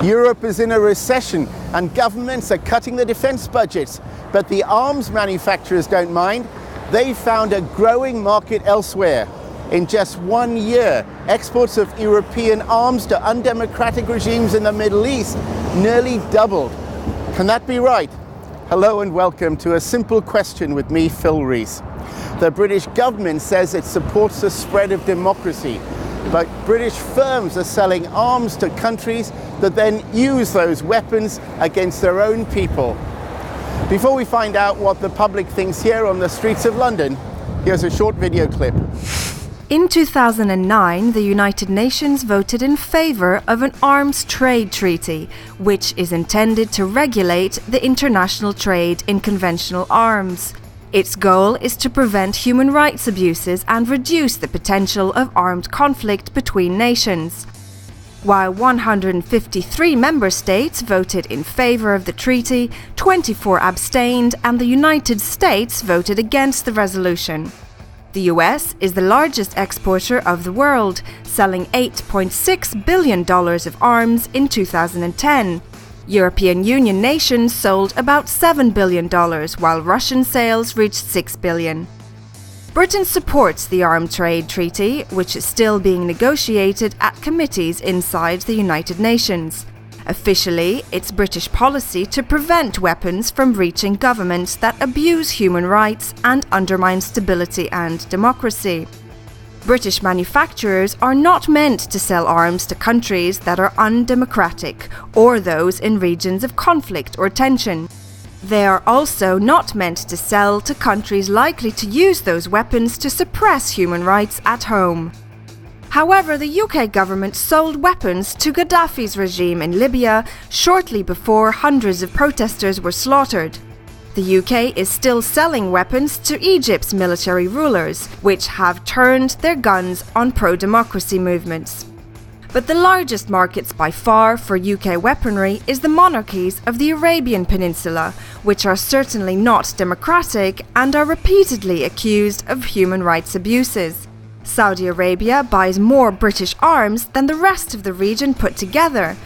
Europe is in a recession and governments are cutting the defense budgets, but the arms manufacturers don't mind. They've found a growing market elsewhere. In just 1 year, exports of European arms to undemocratic regimes in the Middle East nearly doubled. Can that be right? Hello and welcome to A Simple Question with me, Phil Rees. The British government says it supports the spread of democracy, but British firms are selling arms to countries that then use those weapons against their own people. Before we find out what the public thinks here on the streets of London, here's a short video clip. In 2009, the United Nations voted in favour of an arms trade treaty, which is intended to regulate the international trade in conventional arms. Its goal is to prevent human rights abuses and reduce the potential of armed conflict between nations. While 153 member states voted in favour of the treaty, 24 abstained and the United States voted against the resolution. The US is the largest exporter of the world, selling $8.6 billion of arms in 2010. European Union nations sold about $7 billion, while Russian sales reached $6 billion. Britain supports the Arms Trade Treaty, which is still being negotiated at committees inside the United Nations. Officially, it's British policy to prevent weapons from reaching governments that abuse human rights and undermine stability and democracy. British manufacturers are not meant to sell arms to countries that are undemocratic or those in regions of conflict or tension. They are also not meant to sell to countries likely to use those weapons to suppress human rights at home. However, the UK government sold weapons to Gaddafi's regime in Libya shortly before hundreds of protesters were slaughtered. The UK is still selling weapons to Egypt's military rulers, which have turned their guns on pro-democracy movements. But the largest markets by far for UK weaponry is the monarchies of the Arabian Peninsula, which are certainly not democratic and are repeatedly accused of human rights abuses. Saudi Arabia buys more British arms than the rest of the region put together.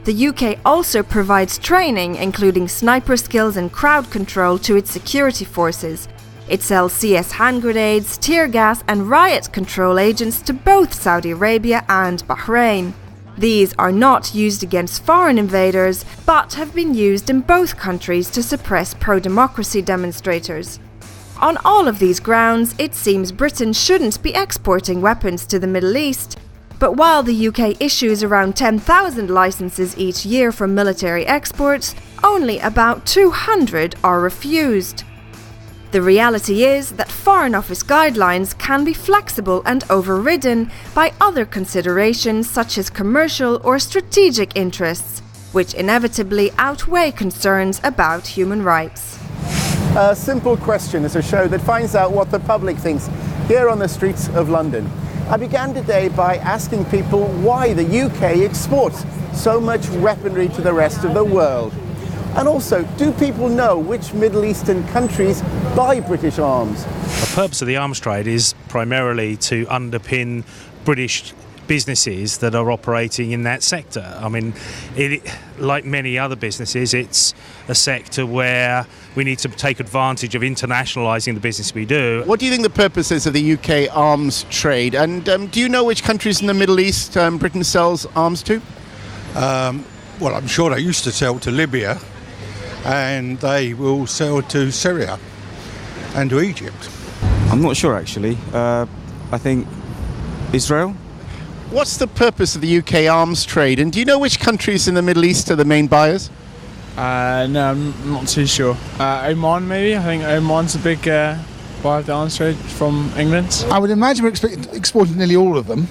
The UK also provides training, including sniper skills and crowd control, to its security forces. It sells CS hand grenades, tear gas and riot control agents to both Saudi Arabia and Bahrain. These are not used against foreign invaders, but have been used in both countries to suppress pro-democracy demonstrators. On all of these grounds, it seems Britain shouldn't be exporting weapons to the Middle East. But while the UK issues around 10,000 licenses each year for military exports, only about 200 are refused. The reality is that Foreign Office guidelines can be flexible and overridden by other considerations such as commercial or strategic interests, which inevitably outweigh concerns about human rights. A Simple Question is a show that finds out what the public thinks here on the streets of London. I began today by asking people why the UK exports so much weaponry to the rest of the world. And also, do people know which Middle Eastern countries buy British arms? The purpose of the arms trade is primarily to underpin British businesses that are operating in that sector. I mean, like many other businesses, it's a sector where we need to take advantage of internationalising the business we do. What do you think the purpose is of the UK arms trade? And do you know which countries in the Middle East Britain sells arms to? Well, I'm sure they used to sell to Libya, and they will sell to Syria and to Egypt. I'm not sure actually. I think Israel. What's the purpose of the UK arms trade, and do you know which countries in the Middle East are the main buyers? No, I'm not too sure. Oman maybe? I think Oman's a big buyer of the arms trade from England. I would imagine we're exporting nearly all of them.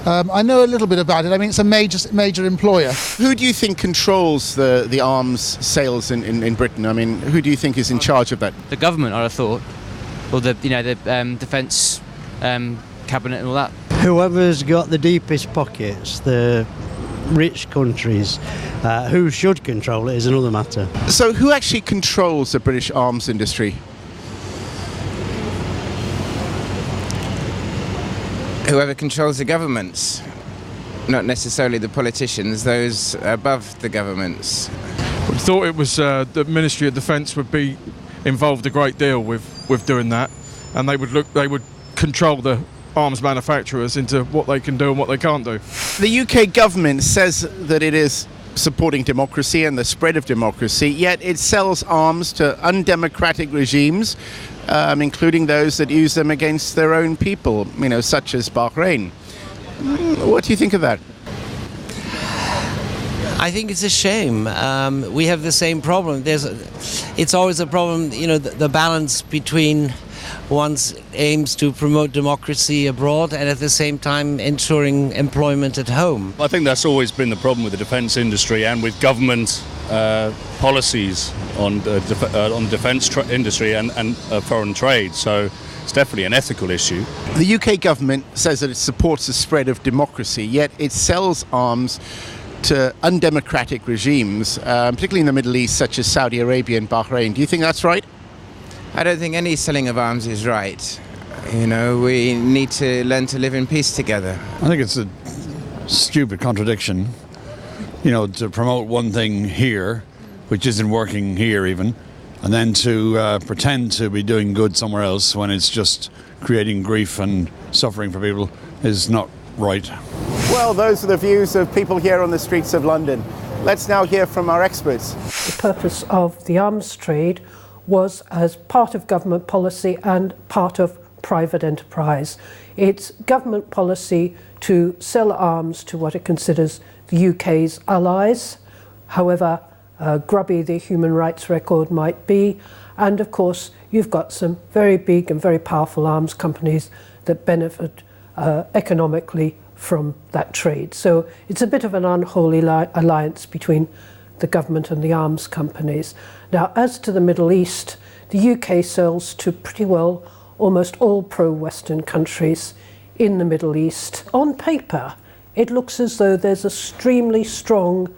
I know a little bit about it. I mean, it's a major employer. Who do you think controls the arms sales in Britain? I mean, who do you think is in charge of that? The government, I'd have thought, or the defence cabinet and all that. Whoever's got the deepest pockets, the rich countries, who should control it is another matter. So who actually controls the British arms industry? Whoever controls the governments. not necessarily the politicians, those above the governments. We thought it was the Ministry of Defence would be involved a great deal with doing that, and they would control the arms manufacturers into what they can do and what they can't do. The UK government says that it is supporting democracy and the spread of democracy, yet it sells arms to undemocratic regimes, including those that use them against their own people, such as Bahrain. What do you think of that? I think it's a shame. We have the same problem. It's always a problem, the balance between one's aims to promote democracy abroad and at the same time ensuring employment at home. I think that's always been the problem with the defence industry and with government policies on the defence industry and foreign trade. So it's definitely an ethical issue. The UK government says that it supports the spread of democracy, yet it sells arms to undemocratic regimes, particularly in the Middle East, such as Saudi Arabia and Bahrain. Do you think that's right? I don't think any selling of arms is right. We need to learn to live in peace together. I think it's a stupid contradiction, to promote one thing here, which isn't working here even, and then to pretend to be doing good somewhere else when it's just creating grief and suffering for people is not right. Well, those are the views of people here on the streets of London. Let's now hear from our experts. The purpose of the arms trade was as part of government policy and part of private enterprise. It's government policy to sell arms to what it considers the UK's allies, however grubby the human rights record might be. And of course, you've got some very big and very powerful arms companies that benefit economically from that trade. So it's a bit of an unholy alliance between the government and the arms companies. Now, as to the Middle East, the UK sells to pretty well almost all pro-Western countries in the Middle East. On paper, it looks as though there's an extremely strong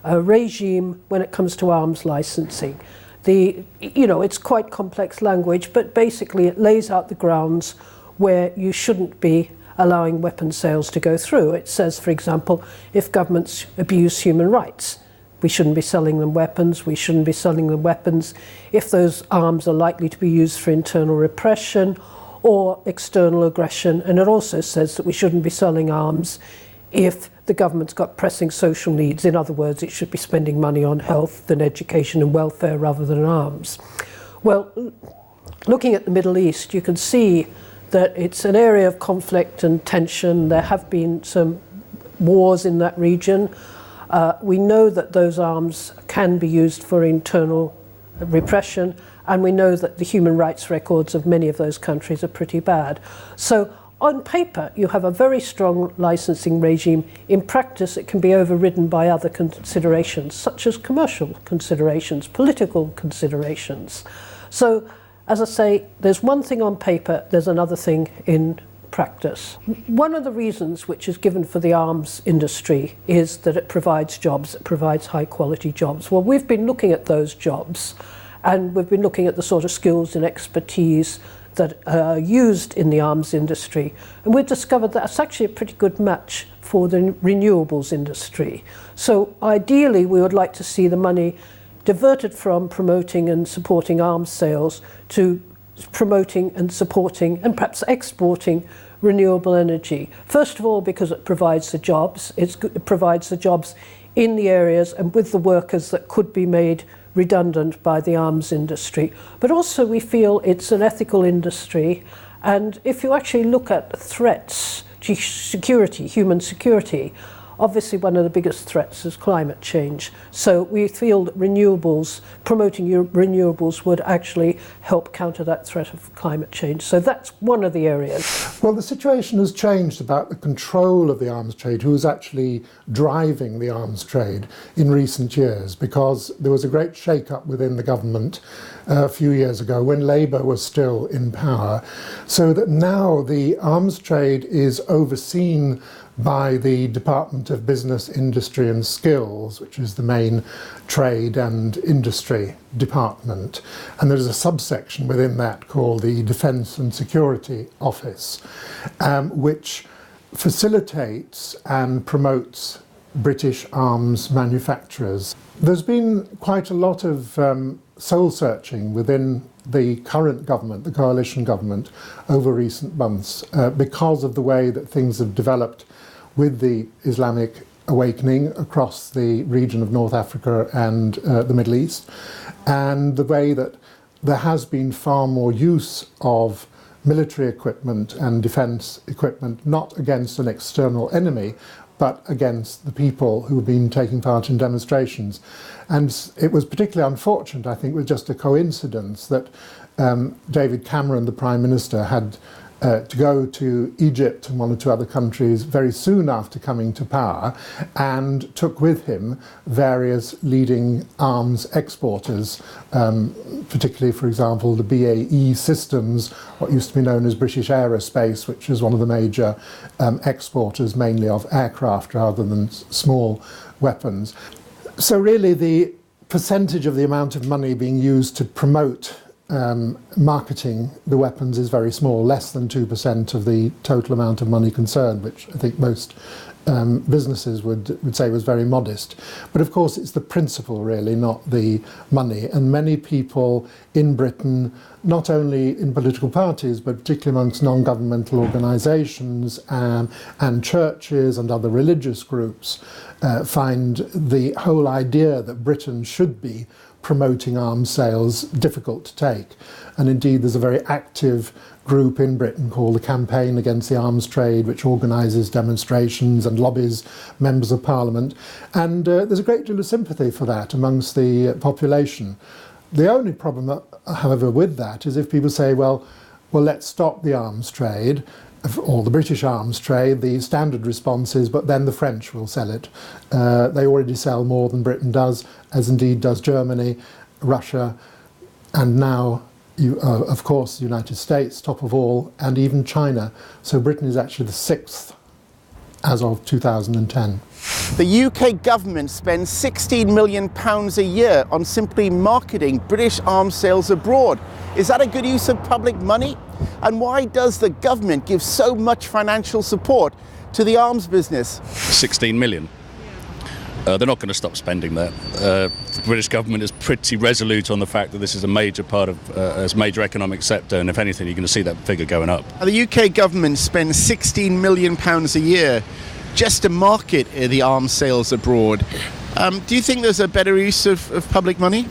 regime when it comes to arms licensing. It's quite complex language, but basically it lays out the grounds where you shouldn't be allowing weapons sales to go through. It says, for example, if governments abuse human rights, we shouldn't be selling them weapons. We shouldn't be selling them weapons if those arms are likely to be used for internal repression or external aggression. And it also says that we shouldn't be selling arms if the government's got pressing social needs. In other words, it should be spending money on health and education and welfare rather than arms. Well, looking at the Middle East, you can see that it's an area of conflict and tension. There have been some wars in that region. We know that those arms can be used for internal repression, and we know that the human rights records of many of those countries are pretty bad. So on paper, you have a very strong licensing regime. In practice, it can be overridden by other considerations, such as commercial considerations, political considerations. So, as I say, there's one thing on paper, there's another thing in practice. One of the reasons which is given for the arms industry is that it provides jobs, it provides high quality jobs. Well, we've been looking at those jobs, and we've been looking at the sort of skills and expertise that are used in the arms industry, and we've discovered that it's actually a pretty good match for the renewables industry. So ideally we would like to see the money diverted from promoting and supporting arms sales to promoting and supporting and perhaps exporting renewable energy. First of all, because it provides the jobs. It provides the jobs in the areas and with the workers that could be made redundant by the arms industry. But also we feel it's an ethical industry, and if you actually look at threats to security, human security, obviously one of the biggest threats is climate change. So we feel that renewables, promoting renewables would actually help counter that threat of climate change. So that's one of the areas. Well, the situation has changed about the control of the arms trade, who is actually driving the arms trade in recent years, because there was a great shake-up within the government a few years ago when Labour was still in power, so that now the arms trade is overseen by the Department of Business, Industry and Skills, which is the main trade and industry department. And there's a subsection within that called the Defence and Security Office, which facilitates and promotes British arms manufacturers. There's been quite a lot of soul searching within the current government, the coalition government, over recent months because of the way that things have developed with the Islamic awakening across the region of North Africa and the Middle East, and the way that there has been far more use of military equipment and defence equipment, not against an external enemy, but against the people who have been taking part in demonstrations. And it was particularly unfortunate, I think, it was just a coincidence that David Cameron, the Prime Minister, had to go to Egypt and one or two other countries very soon after coming to power, and took with him various leading arms exporters, particularly, for example, the BAE Systems, what used to be known as British Aerospace, which is one of the major exporters, mainly of aircraft rather than small weapons. So really the percentage of the amount of money being used to promote marketing the weapons is very small, less than 2% of the total amount of money concerned, which I think most businesses would say was very modest. But of course it's the principle really, not the money. And many people in Britain, not only in political parties, but particularly amongst non-governmental organisations and churches and other religious groups, find the whole idea that Britain should be promoting arms sales difficult to take. And indeed there's a very active group in Britain called the Campaign Against the Arms Trade, which organises demonstrations and lobbies members of Parliament, and there's a great deal of sympathy for that amongst the population. The only problem, however, with that is if people say, well, let's stop the arms trade, or the British arms trade, the standard response is, but then the French will sell it. They already sell more than Britain does, as indeed does Germany, Russia, and now, of course, the United States, top of all, and even China. So Britain is actually the 6th as of 2010. The UK government spends £16 million a year on simply marketing British arms sales abroad. Is that a good use of public money? And why does the government give so much financial support to the arms business? 16 million. They're not going to stop spending that. The British government is pretty resolute on the fact that this is a major part of a major economic sector, and if anything, you're going to see that figure going up. The UK government spends £16 million a year just to market the arms sales abroad. Do you think there's a better use of public money?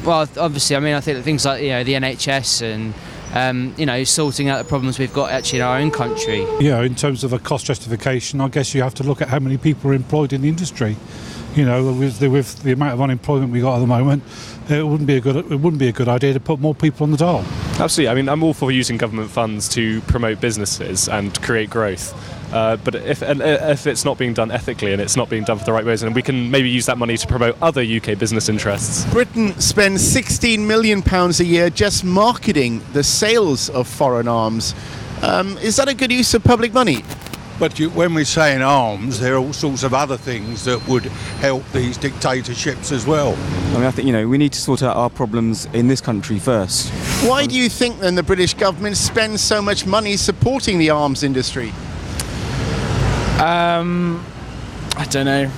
Well, obviously, I mean, I think that things like, the NHS and, sorting out the problems we've got actually in our own country. Yeah, in terms of a cost justification, I guess you have to look at how many people are employed in the industry. With the amount of unemployment we got at the moment, it wouldn't be a good idea to put more people on the dole. Absolutely. I mean, I'm all for using government funds to promote businesses and create growth. But if it's not being done ethically and it's not being done for the right ways, then we can maybe use that money to promote other UK business interests. Britain spends £16 million a year just marketing the sales of foreign arms. Is that a good use of public money? But when we're saying arms, there are all sorts of other things that would help these dictatorships as well. I mean, I think, we need to sort out our problems in this country first. Why do you think then the British government spends so much money supporting the arms industry? I don't know.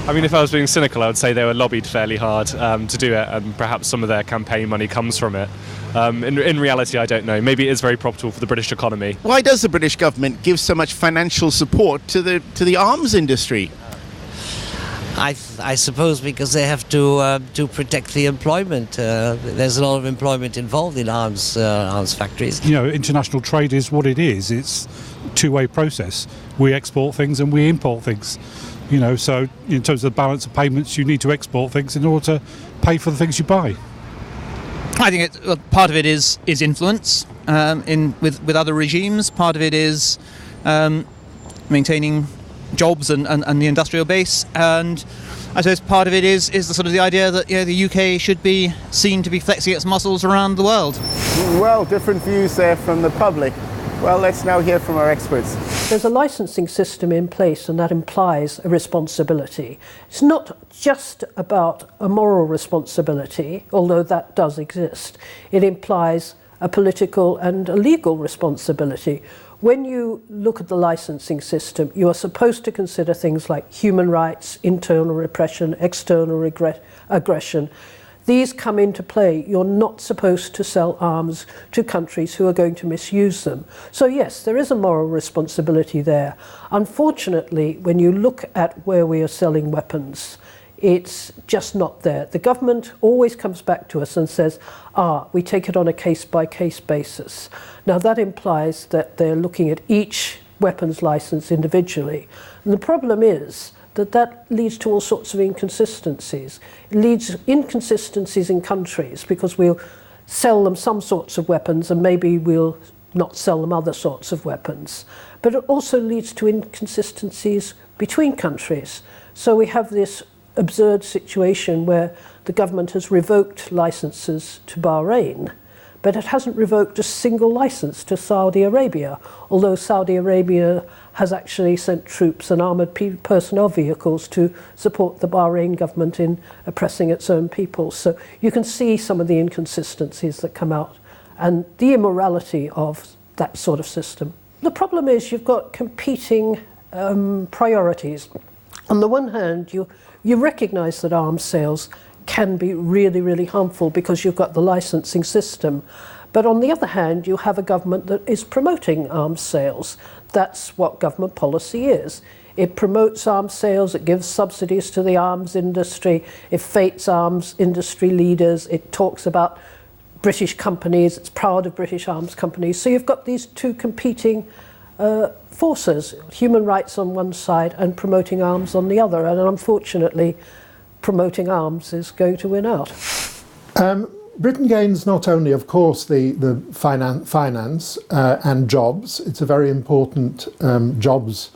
I mean, if I was being cynical, I would say they were lobbied fairly hard to do it, and perhaps some of their campaign money comes from it. In reality, I don't know. Maybe it is very profitable for the British economy. Why does the British government give so much financial support to the arms industry? I suppose because they have to protect the employment. There's a lot of employment involved in arms factories. International trade is what it is. It's a two-way process. We export things and we import things. So in terms of the balance of payments, you need to export things in order to pay for the things you buy. I think part of it is influence with other regimes. Part of it is maintaining jobs and the industrial base, and I suppose part of it is the sort of the idea that the UK should be seen to be flexing its muscles around the world. Well, different views there from the public. Well, let's now hear from our experts. There's a licensing system in place, and that implies a responsibility. It's not just about a moral responsibility, although that does exist. It implies a political and a legal responsibility. when you look at the licensing system, you are supposed to consider things like human rights, internal repression, external aggression. These come into play. You're not supposed to sell arms to countries who are going to misuse them. So yes, there is a moral responsibility there. Unfortunately, when you look at where we are selling weapons, it's just not there. The government always comes back to us and says, we take it on a case-by-case basis. Now that implies that they're looking at each weapons license individually. And the problem is that leads to all sorts of inconsistencies. It leads inconsistencies in countries because we'll sell them some sorts of weapons and maybe we'll not sell them other sorts of weapons. But it also leads to inconsistencies between countries. So we have this absurd situation where the government has revoked licenses to Bahrain, but it hasn't revoked a single license to Saudi Arabia, although Saudi Arabia has actually sent troops and armoured personnel vehicles to support the Bahrain government in oppressing its own people. So you can see some of the inconsistencies that come out and the immorality of that sort of system. The problem is you've got competing priorities. On the one hand, you recognise that arms sales can be really, really harmful because you've got the licensing system. But on the other hand, you have a government that is promoting arms sales. That's what government policy is. It promotes arms sales, it gives subsidies to the arms industry, it fates arms industry leaders, it talks about British companies, it's proud of British arms companies. So you've got these two competing forces, human rights on one side and promoting arms on the other. And unfortunately, promoting arms is going to win out. Britain gains not only, of course, the finance and jobs. It's a very important jobs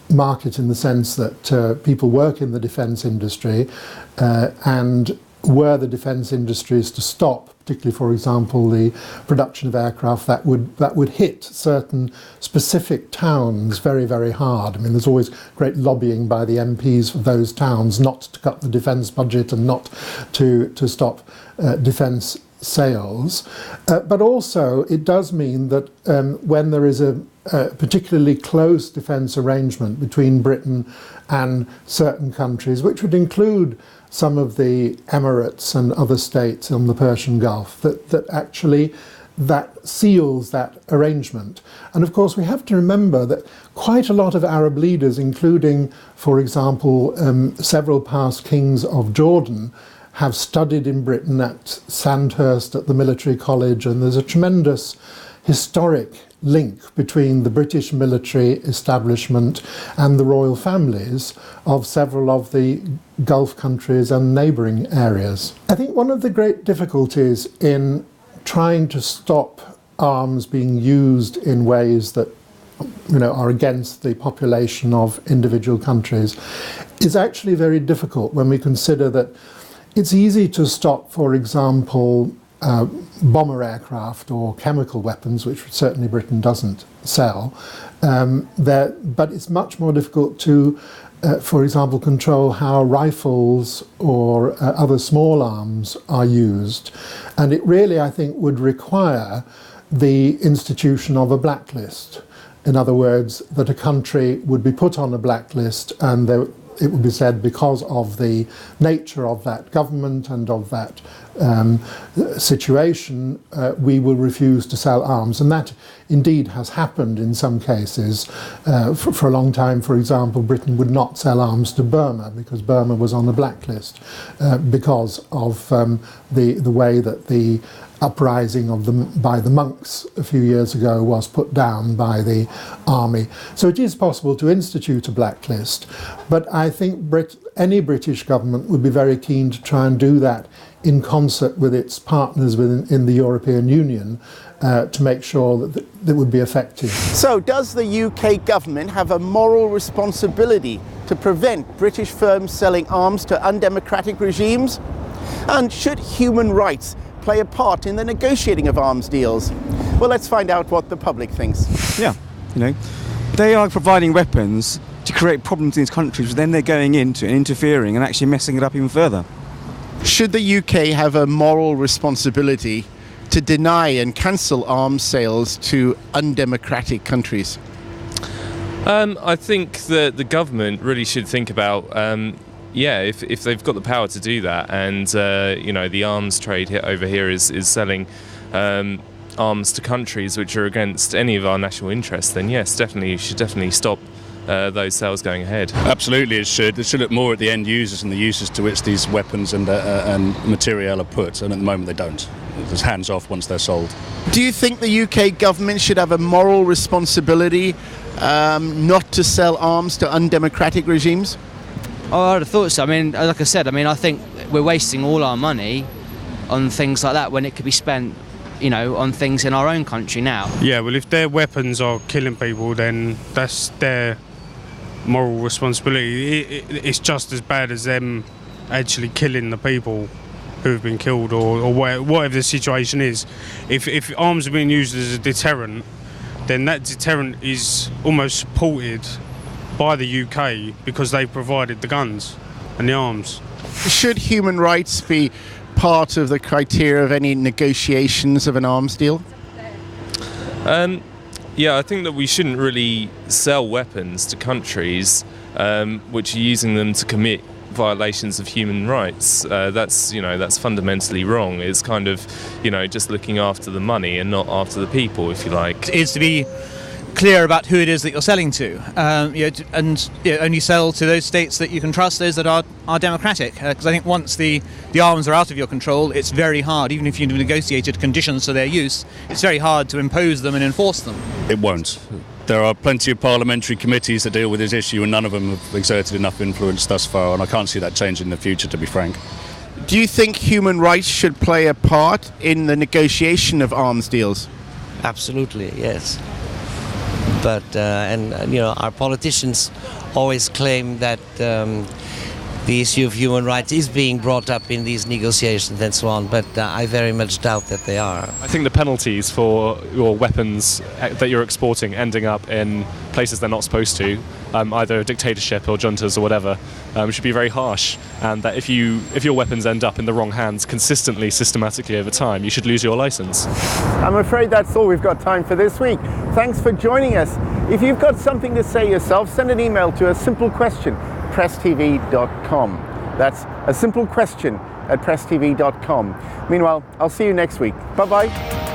market in the sense that people work in the defence industry, and were the defence industry is to stop, particularly, for example, the production of aircraft, that would hit certain specific towns very, very hard. I mean, there's always great lobbying by the MPs for those towns not to cut the defence budget and not to stop defence sales. But also, it does mean that when there is a particularly close defence arrangement between Britain and certain countries, which would include some of the Emirates and other states on the Persian Gulf, that actually that seals that arrangement. And of course we have to remember that quite a lot of Arab leaders, including, for example, several past kings of Jordan, have studied in Britain at Sandhurst at the military college, and there's a tremendous historic link between the British military establishment and the royal families of several of the Gulf countries and neighbouring areas. I think one of the great difficulties in trying to stop arms being used in ways that are against the population of individual countries is actually very difficult when we consider that it's easy to stop, for example, bomber aircraft or chemical weapons, which certainly Britain doesn't sell, but it's much more difficult to, for example, control how rifles or other small arms are used. And it really, I think, would require the institution of a blacklist. In other words, that a country would be put on a blacklist and it would be said, because of the nature of that government and of that situation, we will refuse to sell arms. And that indeed has happened in some cases. For a long time, for example, Britain would not sell arms to Burma because Burma was on the blacklist because of the way that the uprising by the monks a few years ago was put down by the army. So it is possible to institute a blacklist, but I think any British government would be very keen to try and do that in concert with its partners in the European Union to make sure that it would be effective. So does the UK government have a moral responsibility to prevent British firms selling arms to undemocratic regimes? And should human rights play a part in the negotiating of arms deals? Well, let's find out what the public thinks. Yeah, they are providing weapons to create problems in these countries, then they're going into and interfering and actually messing it up even further. Should the UK have a moral responsibility to to deny and cancel arms sales to undemocratic countries? I think that the government really should think about, if they've got the power to do that, and the arms trade over here is selling arms to countries which are against any of our national interests, then yes, definitely you should definitely stop those sales going ahead. Absolutely, it should. They should look more at the end users and the uses to which these weapons and material are put, and at the moment they don't. It's hands off once they're sold. Do you think the UK government should have a moral responsibility not to sell arms to undemocratic regimes? Oh, I'd have thought so. I mean, like I said, I think we're wasting all our money on things like that when it could be spent, on things in our own country now. Yeah, well, if their weapons are killing people, then that's their moral responsibility. It's just as bad as them actually killing the people who've been killed, or whatever the situation is. If arms are being used as a deterrent, then that deterrent is almost supported by the UK because they provided the guns and the arms. Should human rights be part of the criteria of any negotiations of an arms deal? I think that we shouldn't really sell weapons to countries which are using them to commit violations of human rights. That's fundamentally wrong. It's kind of, just looking after the money and not after the people, if you like. Is to be clear about who it is that you're selling to, only sell to those states that you can trust, those that are democratic. Because I think once the arms are out of your control, it's very hard, even if you've negotiated conditions for their use, it's very hard to impose them and enforce them. It won't. There are plenty of parliamentary committees that deal with this issue, and none of them have exerted enough influence thus far, and I can't see that changing in the future, to be frank. Do you think human rights should play a part in the negotiation of arms deals? Absolutely, yes. But our politicians always claim that the issue of human rights is being brought up in these negotiations and so on, but I very much doubt that they are. I think the penalties for your weapons that you're exporting ending up in places they're not supposed to, either a dictatorship or juntas or whatever, should be very harsh, and that if your weapons end up in the wrong hands consistently, systematically over time, you should lose your license. I'm afraid that's all we've got time for this week. Thanks for joining us. If you've got something to say yourself, send an email to a simple question, presstv.com. That's a simple question at presstv.com. Meanwhile, I'll see you next week. Bye-bye.